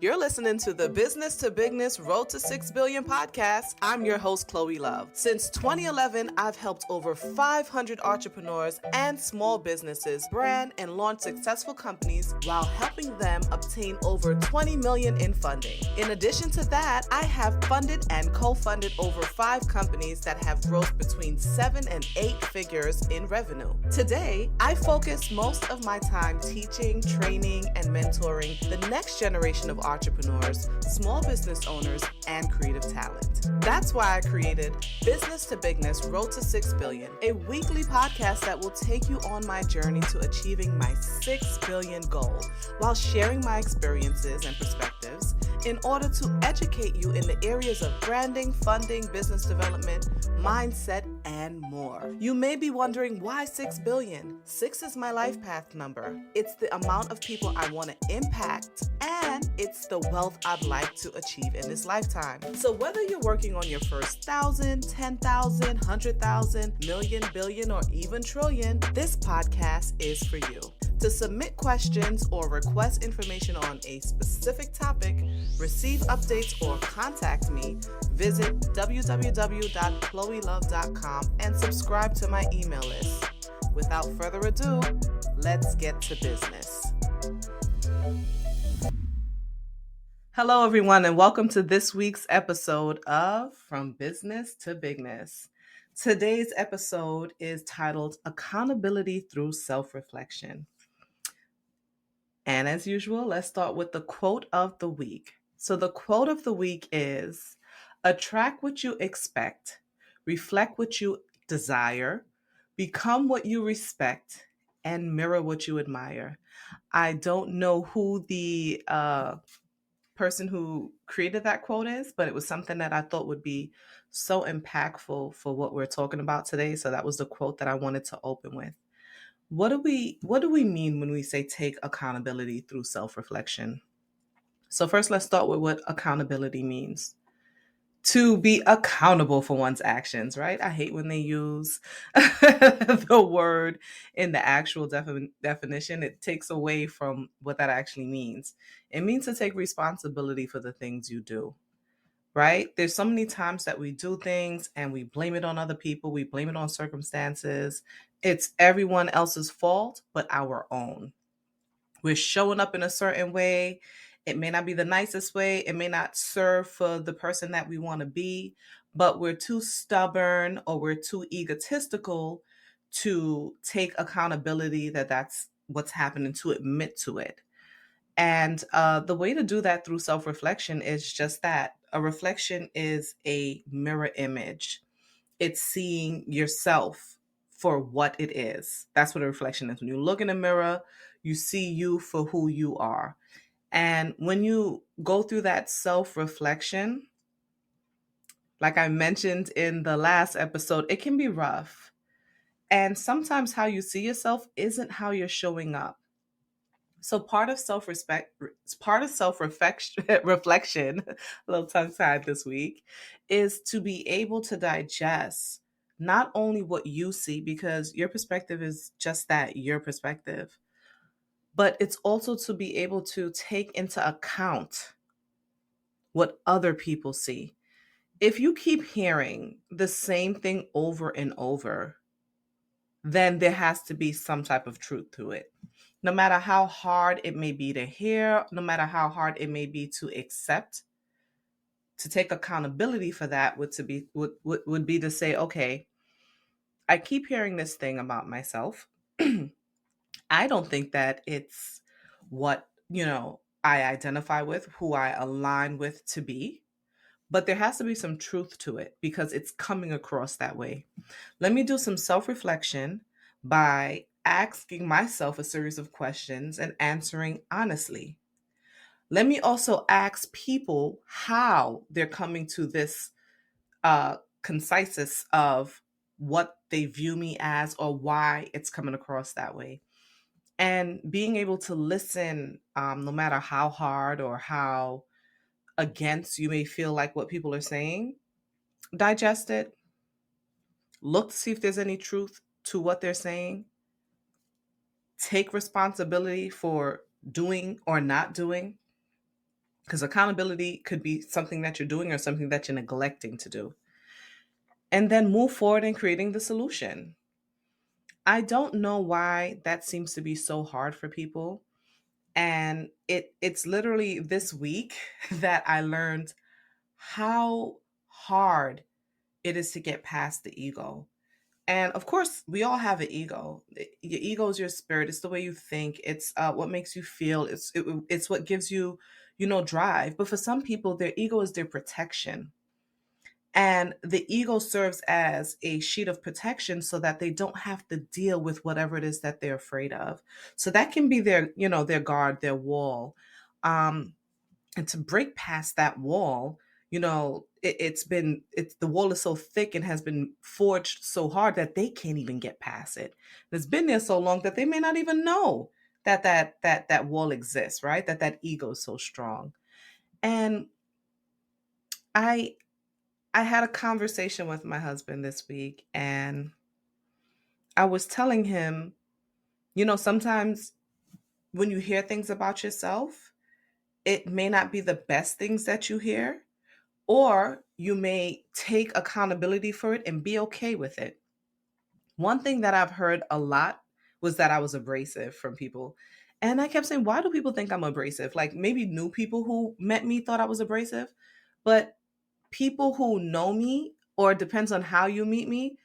You're listening to the Business to Bigness Road to 6 Billion podcast. I'm your host, Chloe Love. Since 2011, I've helped over 500 entrepreneurs and small businesses brand and launch successful companies while helping them obtain over 20 million in funding. In addition to that, I have funded and co-funded over 5 companies that have growth between 7 and 8 figures in revenue. Today, I focus most of my time teaching, training, and mentoring the next generation of entrepreneurs, small business owners, and creative talent. That's why I created Business to Bigness Road to 6 Billion, a weekly podcast that will take you on my journey to achieving my 6 billion goal while sharing my experiences and perspectives in order to educate you in the areas of branding, funding, business development, mindset, and more. You may be wondering why 6 billion? 6 is my life path number. It's the amount of people I want to impact, and it's the wealth I'd like to achieve in this lifetime. So whether you're working on your first 1,000, 10,000, 100,000, million, billion, or even trillion, this podcast is for you. To submit questions or request information on a specific topic, receive updates, or contact me, visit www.chloelove.com and subscribe to my email list. Without further ado, let's get to business. Hello, everyone, and welcome to this week's episode of From Business to Bigness. Today's episode is titled Accountability Through Self-Reflection. And as usual, let's start with the quote of the week. So the quote of the week is, attract what you expect, reflect what you desire, become what you respect, and mirror what you admire. I don't know who the person who created that quote is, but it was something that I thought would be so impactful for what we're talking about today. So that was the quote that I wanted to open with. What do we mean when we say take accountability through self-reflection? So first, let's start with what accountability means. To be accountable for one's actions, right? I hate when they use the word in the actual definition. It takes away from what that actually means. It means to take responsibility for the things you do, right? There's so many times that we do things and we blame it on other people. We blame it on circumstances. It's everyone else's fault, but our own. We're showing up in a certain way. It may not be the nicest way. It may not serve for the person that we want to be, but we're too stubborn or we're too egotistical to take accountability that that's what's happening, to admit to it. And the way to do that through self-reflection is just that. A reflection is a mirror image. It's seeing yourself for what it is. That's what a reflection is. When you look in a mirror, you see you for who you are. And when you go through that self-reflection, like I mentioned in the last episode, it can be rough. And sometimes how you see yourself isn't how you're showing up. So part of self-reflection, a little tongue-tied this week, is to be able to digest not only what you see, because your perspective is just that, your perspective, but it's also to be able to take into account what other people see. If you keep hearing the same thing over and over, then there has to be some type of truth to it. No matter how hard it may be to hear, no matter how hard it may be to accept, to take accountability for that would be to say, okay, I keep hearing this thing about myself. I don't think that it's what, I identify with, who I align with to be. But there has to be some truth to it because it's coming across that way. Let me do some self-reflection by asking myself a series of questions and answering honestly. Let me also ask people how they're coming to this conciseness of what they view me as or why it's coming across that way. And being able to listen, no matter how hard or how against you may feel like what people are saying, digest it, look to see if there's any truth to what they're saying, take responsibility for doing or not doing, because accountability could be something that you're doing or something that you're neglecting to do. And then move forward in creating the solution. I don't know why that seems to be so hard for people. And it's literally this week that I learned how hard it is to get past the ego. And of course, we all have an ego. Your ego is your spirit. It's the way you think. It's what makes you feel. It's what gives you, drive. But for some people, their ego is their protection. And the ego serves as a sheet of protection so that they don't have to deal with whatever it is that they're afraid of. So that can be their guard, their wall. Um, and to break past that wall, it's the wall is so thick and has been forged so hard that they can't even get past it. It's been there so long that they may not even know that wall exists, right? That ego is so strong. And I I had a conversation with my husband this week, and I was telling him, sometimes when you hear things about yourself, it may not be the best things that you hear, or you may take accountability for it and be okay with it. One thing that I've heard a lot was that I was abrasive from people. And I kept saying, why do people think I'm abrasive? Like maybe new people who met me thought I was abrasive, but people who know me, or it depends on how you meet me,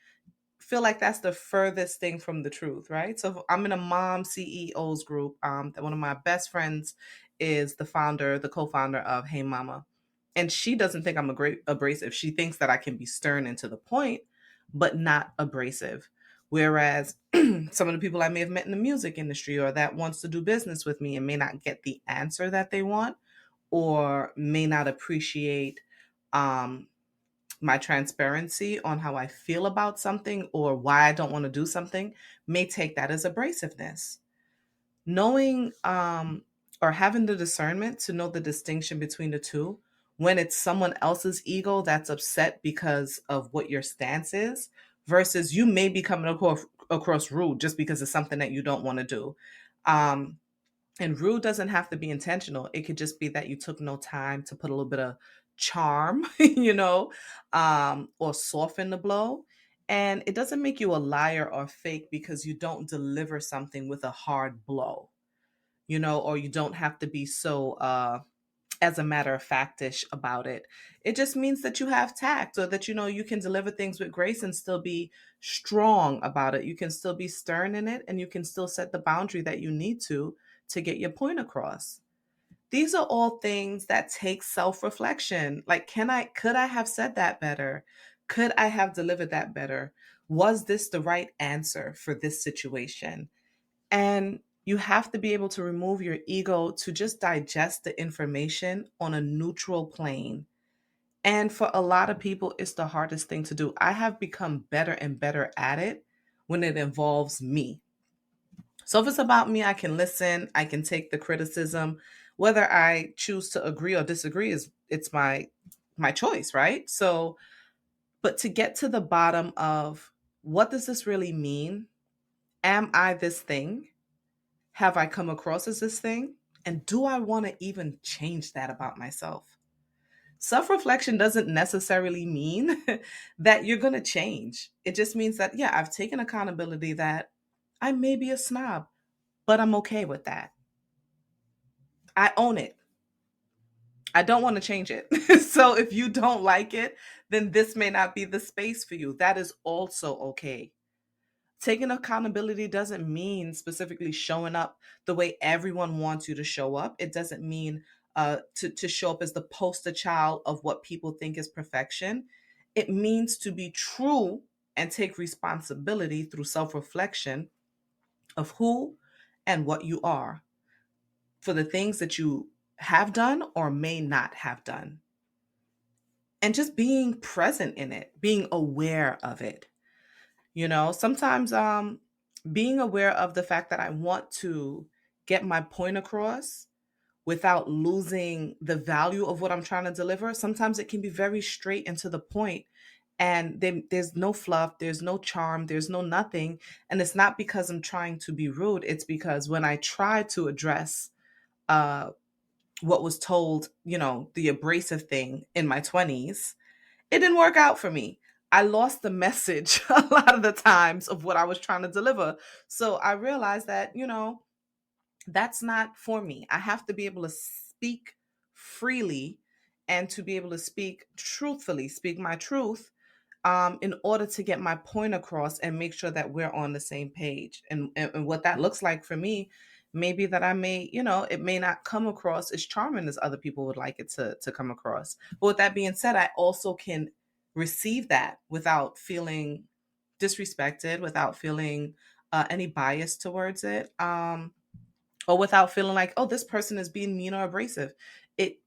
feel like that's the furthest thing from the truth, right? So I'm in a mom CEOs group. That one of my best friends is the co-founder of Hey Mama, and she doesn't think I'm a great abrasive. She thinks that I can be stern and to the point, but not abrasive. Whereas some of the people I may have met in the music industry or that wants to do business with me and may not get the answer that they want, or may not appreciate um, my transparency on how I feel about something or why I don't want to do something, may take that as abrasiveness. Knowing or having the discernment to know the distinction between the two, when it's someone else's ego that's upset because of what your stance is, versus you may be coming across rude just because it's something that you don't want to do. Um, and rude doesn't have to be intentional. It could just be that you took no time to put a little bit of charm, or soften the blow. And it doesn't make you a liar or fake because you don't deliver something with a hard blow, or you don't have to be so as a matter of factish about it. It just means that you have tact, or that you can deliver things with grace and still be strong about it. You can still be stern in it, and you can still set the boundary that you need to get your point across. These are all things that take self-reflection. Like, could I have said that better? Could I have delivered that better? Was this the right answer for this situation? And you have to be able to remove your ego to just digest the information on a neutral plane. And for a lot of people, it's the hardest thing to do. I have become better and better at it when it involves me. So if it's about me, I can listen, I can take the criticism. Whether I choose to agree or disagree is it's my choice, right? So, but to get to the bottom of what does this really mean? Am I this thing? Have I come across as this thing? And do I want to even change that about myself? Self reflection doesn't necessarily mean that you're going to change. It just means that, yeah, I've taken accountability that I may be a snob, but I'm okay with that. I own it. I don't want to change it. So if you don't like it, then this may not be the space for you. That is also okay. Taking accountability doesn't mean specifically showing up the way everyone wants you to show up. It doesn't mean to show up as the poster child of what people think is perfection. It means to be true and take responsibility through self reflection of who and what you are for the things that you have done or may not have done. And just being present in it, being aware of it. Sometimes being aware of the fact that I want to get my point across without losing the value of what I'm trying to deliver. Sometimes it can be very straight and to the point, and there's no fluff, there's no charm, there's no nothing. And it's not because I'm trying to be rude. It's because when I try to address uh, what was told, the abrasive thing in my 20s, it didn't work out for me. I lost the message a lot of the times of what I was trying to deliver. So I realized that, that's not for me. I have to be able to speak freely and to be able to speak truthfully, speak my truth, in order to get my point across and make sure that we're on the same page. And what that looks like for me, maybe that I may, it may not come across as charming as other people would like it to come across. But with that being said, I also can receive that without feeling disrespected, without feeling any bias towards it. Or without feeling like, oh, this person is being mean or abrasive.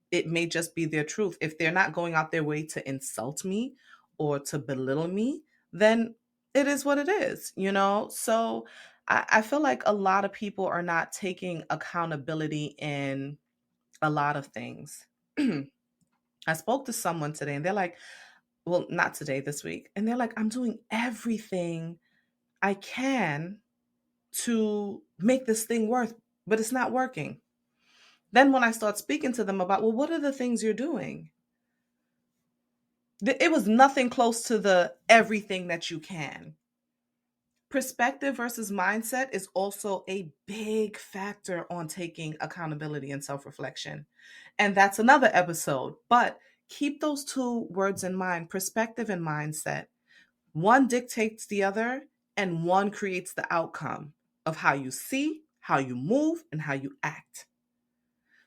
It may just be their truth. If they're not going out their way to insult me or to belittle me, then it is what it is. So I feel like a lot of people are not taking accountability in a lot of things. I spoke to someone today and they're like, well, not today, this week. And they're like, I'm doing everything I can to make this thing work, but it's not working. Then when I start speaking to them about, well, what are the things you're doing? It was nothing close to the everything that you can. Perspective versus mindset is also a big factor on taking accountability and self reflection. And that's another episode. But keep those two words in mind, perspective and mindset. One dictates the other, and one creates the outcome of how you see, how you move, and how you act.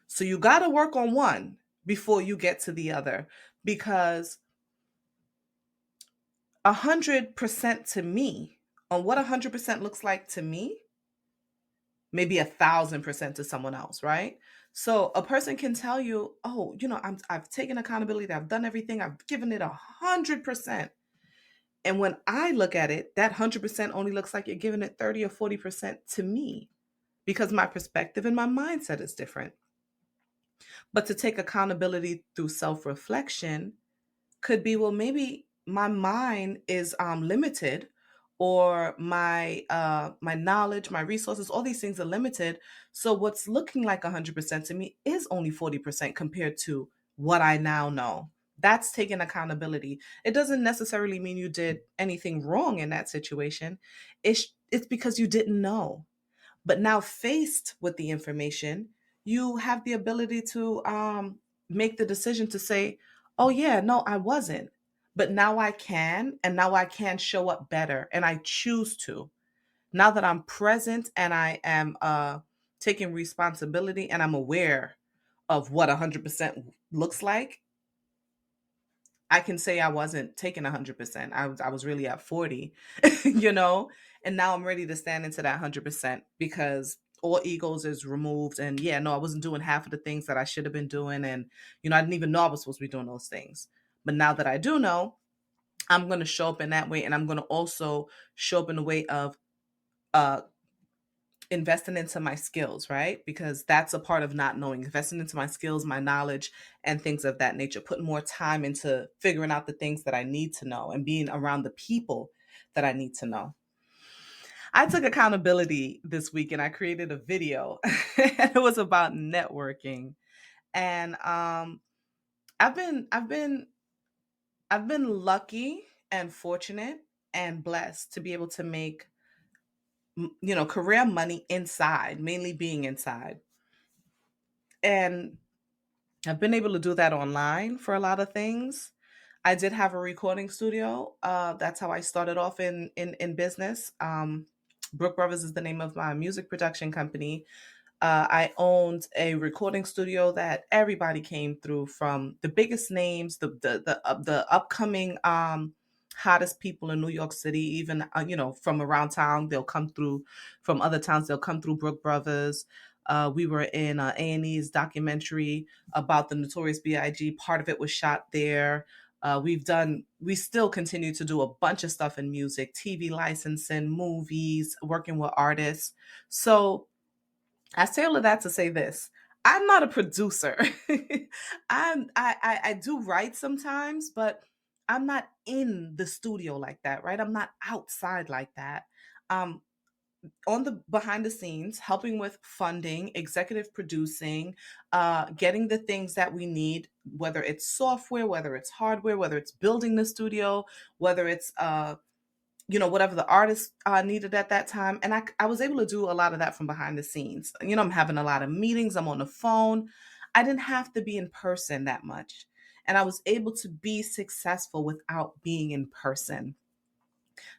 So you got to work on one before you get to the other, because 100% to me, on what 100% looks like to me, maybe 1,000% to someone else, right? So a person can tell you, oh, I've taken accountability, I've done everything, I've given it 100%. And when I look at it, that 100% only looks like you're giving it 30 or 40% to me, because my perspective and my mindset is different. But to take accountability through self-reflection could be, well, maybe my mind is limited, or my knowledge, my resources, all these things are limited. So what's looking like 100% to me is only 40% compared to what I now know. That's taking accountability. It doesn't necessarily mean you did anything wrong in that situation. It's because you didn't know. But now, faced with the information, you have the ability to make the decision to say, oh, yeah, no, I wasn't. But now I can, and now I can show up better, and I choose to. Now that I'm present and I am taking responsibility and I'm aware of what 100% looks like, I can say I wasn't taking 100%. I was really at 40, you know, and now I'm ready to stand into that 100% because all egos is removed. And yeah, no, I wasn't doing half of the things that I should have been doing. And, I didn't even know I was supposed to be doing those things. But now that I do know, I'm going to show up in that way. And I'm going to also show up in the way of uh, investing into my skills, right? Because that's a part of not knowing, investing into my skills, my knowledge, and things of that nature, putting more time into figuring out the things that I need to know and being around the people that I need to know. I took accountability this week and I created a video. And it was about networking. And I've been lucky and fortunate and blessed to be able to make career money inside, mainly being inside. And I've been able to do that online for a lot of things. I did have a recording studio. That's how I started off in business. Brooke Brothers is the name of my music production company. I owned a recording studio that everybody came through, from the biggest names, the upcoming hottest people in New York City, even from around town. They'll come through from other towns. They'll come through Brooke Brothers. We were in A&E's documentary about the Notorious B.I.G. Part of it was shot there. We still continue to do a bunch of stuff in music, TV licensing, movies, working with artists. So I say all of that to say this. I'm not a producer. I do write sometimes, but I'm not in the studio like that, right? I'm not outside like that. Um, on the behind the scenes, helping with funding, executive producing, getting the things that we need, whether it's software, whether it's hardware, whether it's building the studio, whether it's whatever the artist needed at that time. And I was able to do a lot of that from behind the scenes. I'm having a lot of meetings, I'm on the phone. I didn't have to be in person that much. And I was able to be successful without being in person.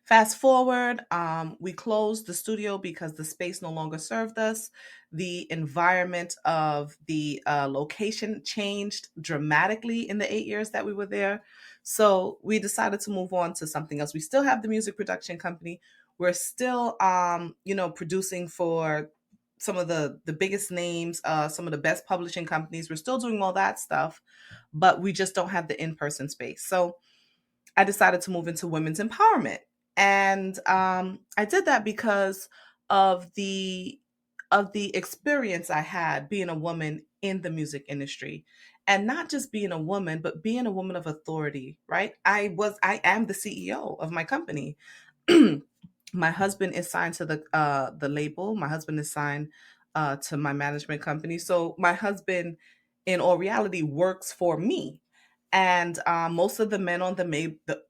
Fast forward, we closed the studio because the space no longer served us. The environment of the location changed dramatically in the 8 years that we were there. So we decided to move on to something else. We still have the music production company. We're still, producing for some of the biggest names, some of the best publishing companies. We're still doing all that stuff, but we just don't have the in-person space. So I decided to move into women's empowerment. And I did that because of the experience I had being a woman in the music industry. And not just being a woman, but being a woman of authority, right? I am the CEO of my company. My husband is signed to the label. My husband is signed to my management company. So my husband, in all reality, works for me. And most of the men on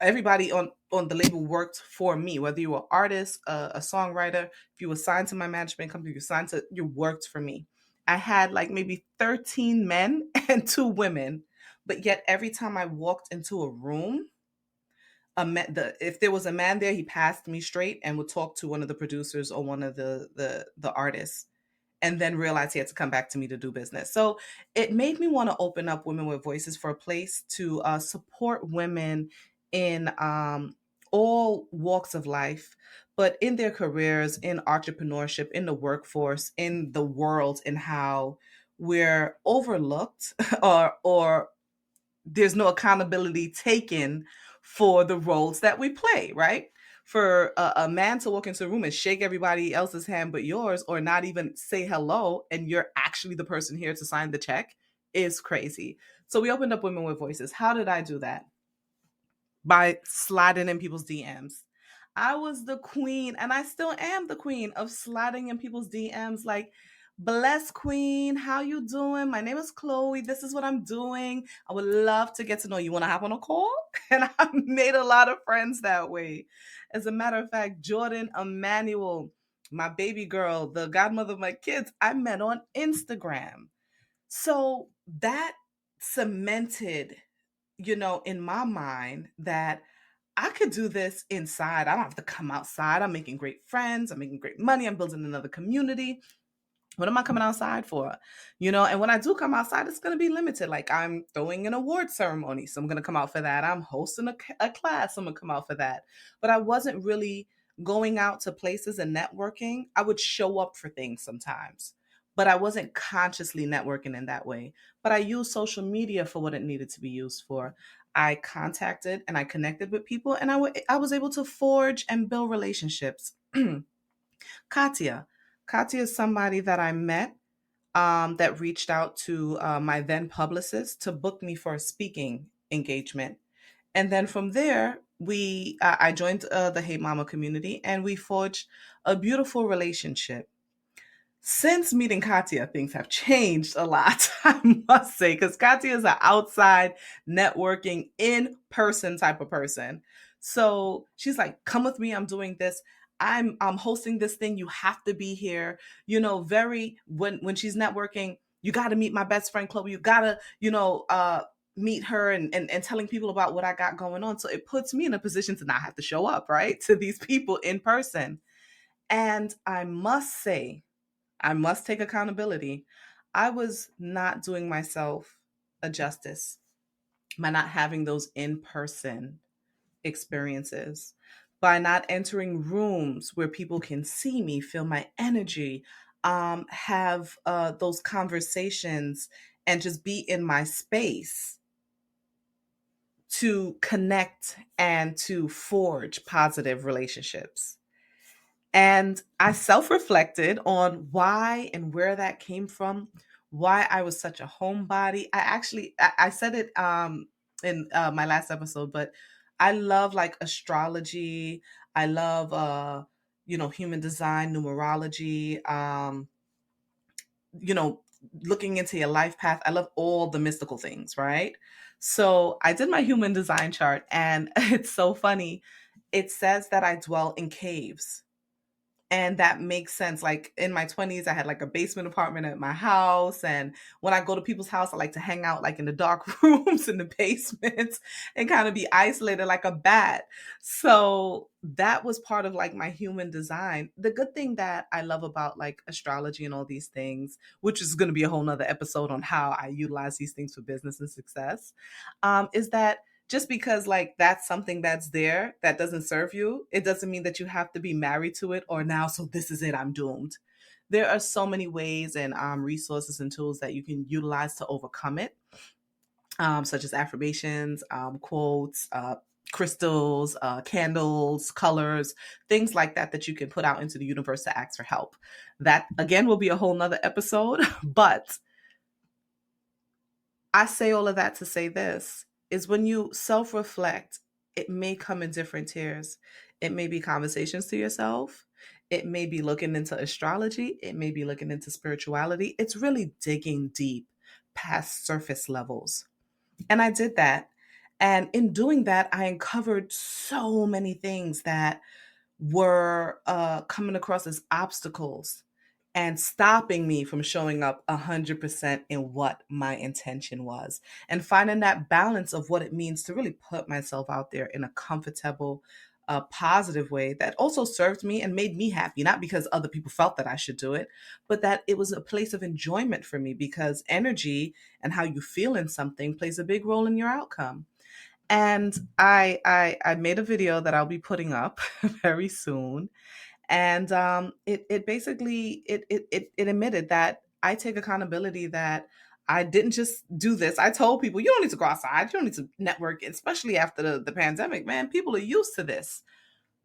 everybody on the label worked for me. Whether you were an artist, a songwriter, if you were signed to my management company, you worked for me. I had like maybe 13 men and 2 women, but yet every time I walked into a room, if there was a man there, he passed me straight and would talk to one of the producers or one of the artists, and then realized he had to come back to me to do business. So it made me want to open up Women with Voices for a place to support women in all walks of life, but in their careers, in entrepreneurship, in the workforce, in the world, and how we're overlooked or there's no accountability taken for the roles that we play, right? For a man to walk into a room and shake everybody else's hand but yours, or not even say hello, and you're actually the person here to sign the check, is crazy. So we opened up Women with Voices. How did I do that? By sliding in people's DMs. I was the queen, and I still am the queen of sliding in people's DMs like, "Bless queen, how you doing? My name is Chloe. This is what I'm doing. I would love to get to know you. Want to hop on a call?" And I made a lot of friends that way. As a matter of fact, Jordan Emmanuel, my baby girl, the godmother of my kids, I met on Instagram. So that cemented, in my mind, that I could do this inside. I don't have to come outside. I'm making great friends. I'm making great money. I'm building another community. What am I coming outside for? And when I do come outside, it's going to be limited. Like, I'm throwing an award ceremony, so I'm going to come out for that. I'm hosting a class, so I'm going to come out for that. But I wasn't really going out to places and networking. I would show up for things sometimes, but I wasn't consciously networking in that way. But I used social media for what it needed to be used for. I contacted and I connected with people, and I was able to forge and build relationships. Katya. Katya is somebody that I met, that reached out to my then publicist to book me for a speaking engagement. And then from there, I joined the Hey Mama community, and we forged a beautiful relationship. Since meeting Katya, things have changed a lot, I must say, because Katya is an outside networking, in person type of person. So she's like, "Come with me. I'm doing this. I'm hosting this thing. You have to be here." Very when she's networking, "You got to meet my best friend Chloe. You gotta, meet her," and telling people about what I got going on. So it puts me in a position to not have to show up, right, to these people in person. And I must take accountability. I was not doing myself a justice by not having those in person experiences, by not entering rooms where people can see me, feel my energy, have those conversations, and just be in my space to connect and to forge positive relationships. And I self reflected on why and where that came from, why I was such a homebody. I said it in my last episode, but I love like astrology. I love, human design, numerology, you know, looking into your life path. I love all the mystical things, right? So I did my human design chart, and it's so funny. It says that I dwell in caves. And that makes sense. Like in my 20s, I had like a basement apartment at my house. And when I go to people's house, I like to hang out like in the dark rooms in the basements and kind of be isolated like a bat. So that was part of like my human design. The good thing that I love about like astrology and all these things, which is going to be a whole nother episode on how I utilize these things for business and success, is that just because like that's something that's there that doesn't serve you, it doesn't mean that you have to be married to it or now, so this is it, I'm doomed. There are so many ways and resources and tools that you can utilize to overcome it, such as affirmations, quotes, crystals, candles, colors, things like that that you can put out into the universe to ask for help. That again will be a whole nother episode, but I say all of that to say this is when you self reflect, it may come in different tiers. It may be conversations to yourself. It may be looking into astrology. It may be looking into spirituality. It's really digging deep past surface levels. And I did that. And in doing that, I uncovered so many things that were coming across as obstacles and stopping me from showing up 100% in what my intention was, and finding that balance of what it means to really put myself out there in a comfortable, positive way that also served me and made me happy, not because other people felt that I should do it, but that it was a place of enjoyment for me, because energy and how you feel in something plays a big role in your outcome. And I made a video that I'll be putting up very soon, and it basically it admitted that I take accountability, that I didn't just do this. I told people, you don't need to go outside, you don't need to network, especially after the pandemic. Man, people are used to this.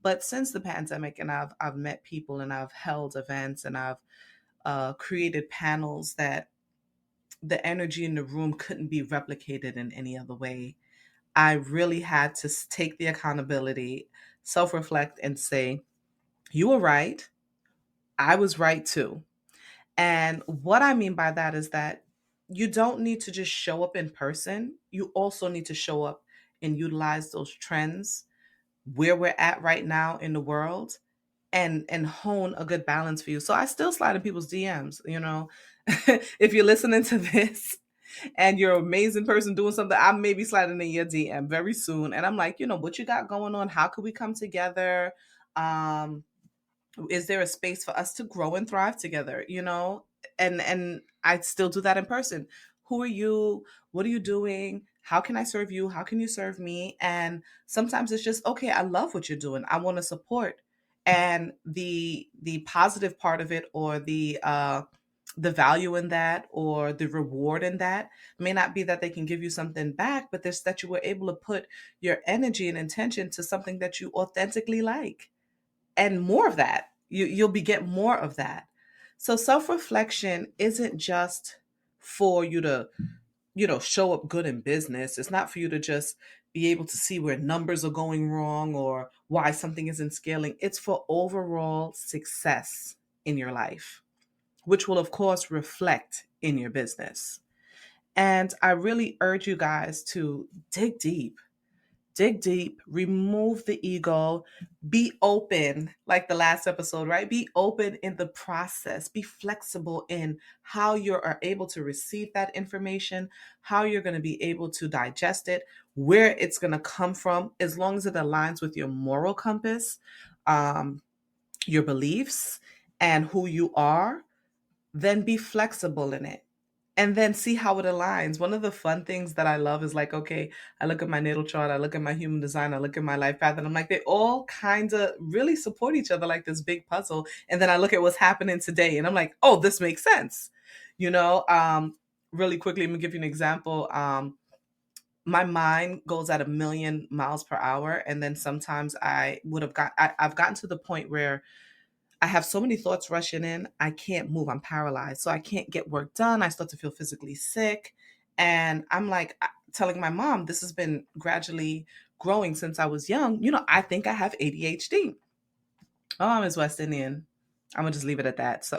But since the pandemic, and I've met people, and I've held events, and I've created panels that the energy in the room couldn't be replicated in any other way. I really had to take the accountability, self reflect, and say, you were right. I was right too. And what I mean by that is that you don't need to just show up in person. You also need to show up and utilize those trends where we're at right now in the world, and hone a good balance for you. So I still slide in people's DMs. If you're listening to this and you're an amazing person doing something, I may be sliding in your DM very soon. And I'm like, what you got going on? How could we come together? Um, is there a space for us to grow and thrive together, and I still do that in person. Who are you? What are you doing? How can I serve you? How can you serve me? And sometimes it's just, okay, I love what you're doing, I want to support. And the positive part of it, or the value in that, or the reward in that, may not be that they can give you something back, but there's that you were able to put your energy and intention to something that you authentically like, and more of that. You'll be get more of that. So self-reflection isn't just for you to, show up good in business. It's not for you to just be able to see where numbers are going wrong or why something isn't scaling. It's for overall success in your life, which will of course reflect in your business. And I really urge you guys to dig deep, remove the ego, be open, like the last episode, right? Be open in the process, be flexible in how you are able to receive that information, how you're going to be able to digest it, where it's going to come from, as long as it aligns with your moral compass, um, your beliefs, and who you are. Then be flexible in it, and then see how it aligns. One of the fun things that I love is like, okay, I look at my natal chart, I look at my human design, I look at my life path, and I'm like, they all kind of really support each other like this big puzzle. And then I look at what's happening today, and I'm like, oh, this makes sense. You know, really quickly, let me give you an example. My mind goes at 1,000,000 miles per hour, and then sometimes I've gotten to the point where I have so many thoughts rushing in, I can't move. I'm paralyzed. So I can't get work done. I start to feel physically sick. And I'm like telling my mom, this has been gradually growing since I was young. I think I have ADHD. My mom is West Indian. I'm gonna just leave it at that. So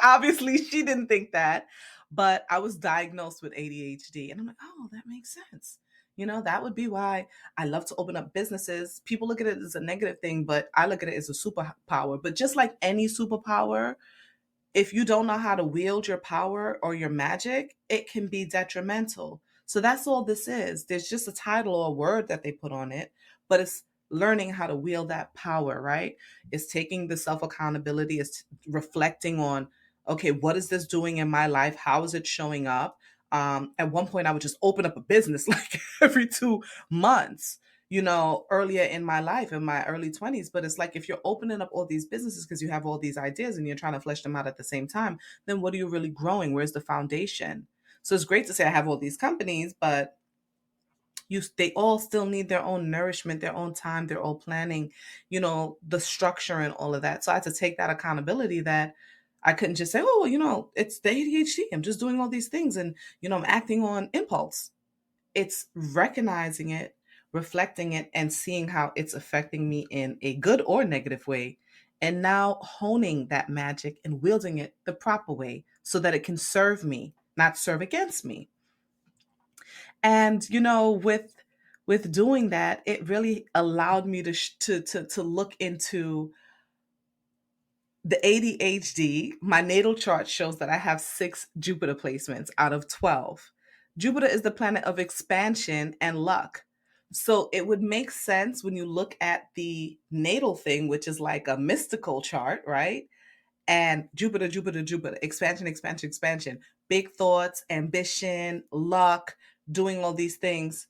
obviously she didn't think that, but I was diagnosed with ADHD, and I'm like, oh, that makes sense. That would be why I love to open up businesses. People look at it as a negative thing, but I look at it as a superpower. But just like any superpower, if you don't know how to wield your power or your magic, it can be detrimental. So that's all this is. There's just a title or a word that they put on it, but it's learning how to wield that power, right? It's taking the self accountability, it's reflecting on, okay, what is this doing in my life? How is it showing up? At one point, I would just open up a business like every 2 months, earlier in my life, in my early 20s. But it's like if you're opening up all these businesses because you have all these ideas and you're trying to flesh them out at the same time, then what are you really growing? Where's the foundation? So it's great to say I have all these companies, but they all still need their own nourishment, their own time, their own planning, the structure and all of that. So I had to take that accountability that I couldn't just say, oh, it's the ADHD. I'm just doing all these things and, I'm acting on impulse. It's recognizing it, reflecting it, and seeing how it's affecting me in a good or negative way. And now honing that magic and wielding it the proper way so that it can serve me, not serve against me. And with doing that, it really allowed me to look into the ADHD. My natal chart shows that I have 6 Jupiter placements out of 12. Jupiter is the planet of expansion and luck. So it would make sense when you look at the natal thing, which is like a mystical chart, right? And Jupiter, Jupiter, Jupiter, expansion, expansion, expansion, big thoughts, ambition, luck, doing all these things.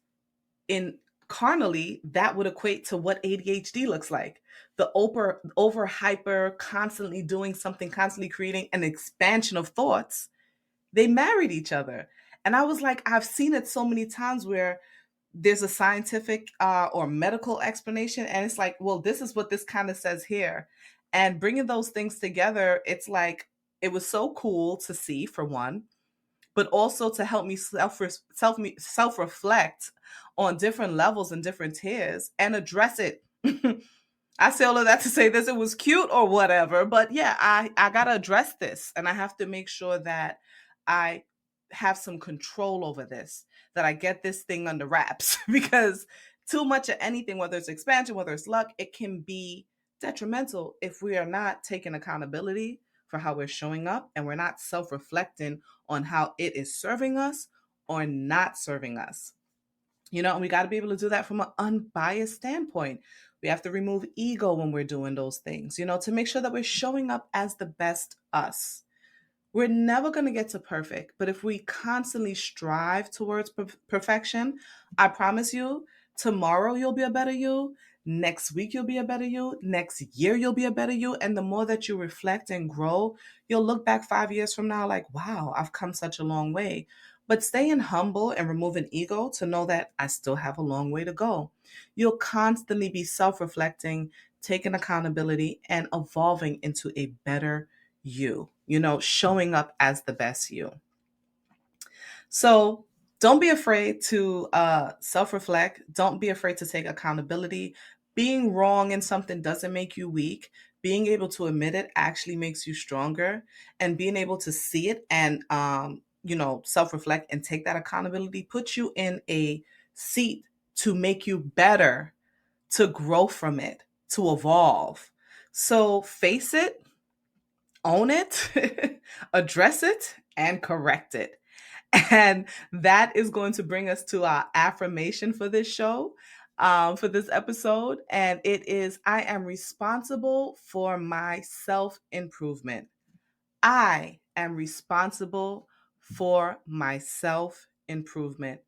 In carnally, that would equate to what ADHD looks like. The over hyper, constantly doing something, constantly creating an expansion of thoughts. They married each other. And I was like, I've seen it so many times where there's a scientific or medical explanation. And it's like, well, this is what this kind of says here. And bringing those things together, it's like, it was so cool to see, for one, but also to help me self reflect on different levels and different tiers and address it. I say all of that to say this, it was cute or whatever, but yeah, I gotta address this, and I have to make sure that I have some control over this, that I get this thing under wraps, because too much of anything, whether it's expansion, whether it's luck, it can be detrimental if we are not taking accountability for how we're showing up and we're not self-reflecting on how it is serving us or not serving us. And we got to be able to do that from an unbiased standpoint. We have to remove ego when we're doing those things, to make sure that we're showing up as the best us. We're never going to get to perfect, but if we constantly strive towards perfection, I promise you, tomorrow you'll be a better you. Next week you'll be a better you. Next year you'll be a better you. And the more that you reflect and grow, you'll look back 5 years from now like, wow, I've come such a long way. But staying humble and removing ego to know that I still have a long way to go. You'll constantly be self-reflecting, taking accountability, and evolving into a better you, showing up as the best you. So don't be afraid to self reflect. Don't be afraid to take accountability. Being wrong in something doesn't make you weak. Being able to admit it actually makes you stronger. And being able to see it and, self reflect and take that accountability puts you in a seat to make you better, to grow from it, to evolve. So face it, own it, address it, and correct it. And that is going to bring us to our affirmation for this show, for this episode. And it is, I am responsible for my self improvement. I am responsible for my self improvement.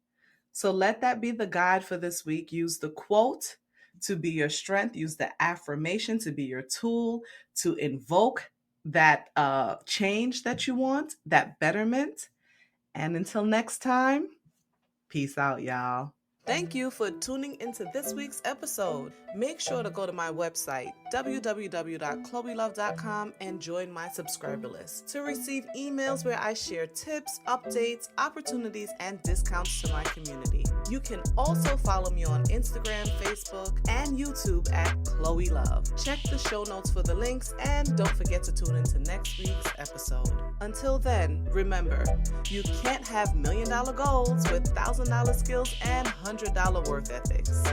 So let that be the guide for this week. Use the quote to be your strength. Use the affirmation to be your tool to invoke that change that you want, that betterment. And until next time, peace out, y'all. Thank you for tuning into this week's episode. Make sure to go to my website, www.chloelove.com, and join my subscriber list to receive emails where I share tips, updates, opportunities, and discounts to my community. You can also follow me on Instagram, Facebook, and YouTube at Chloe Love. Check the show notes for the links, and don't forget to tune into next week's episode. Until then, remember, you can't have $1 million goals with $1,000 skills and $100 worth ethics.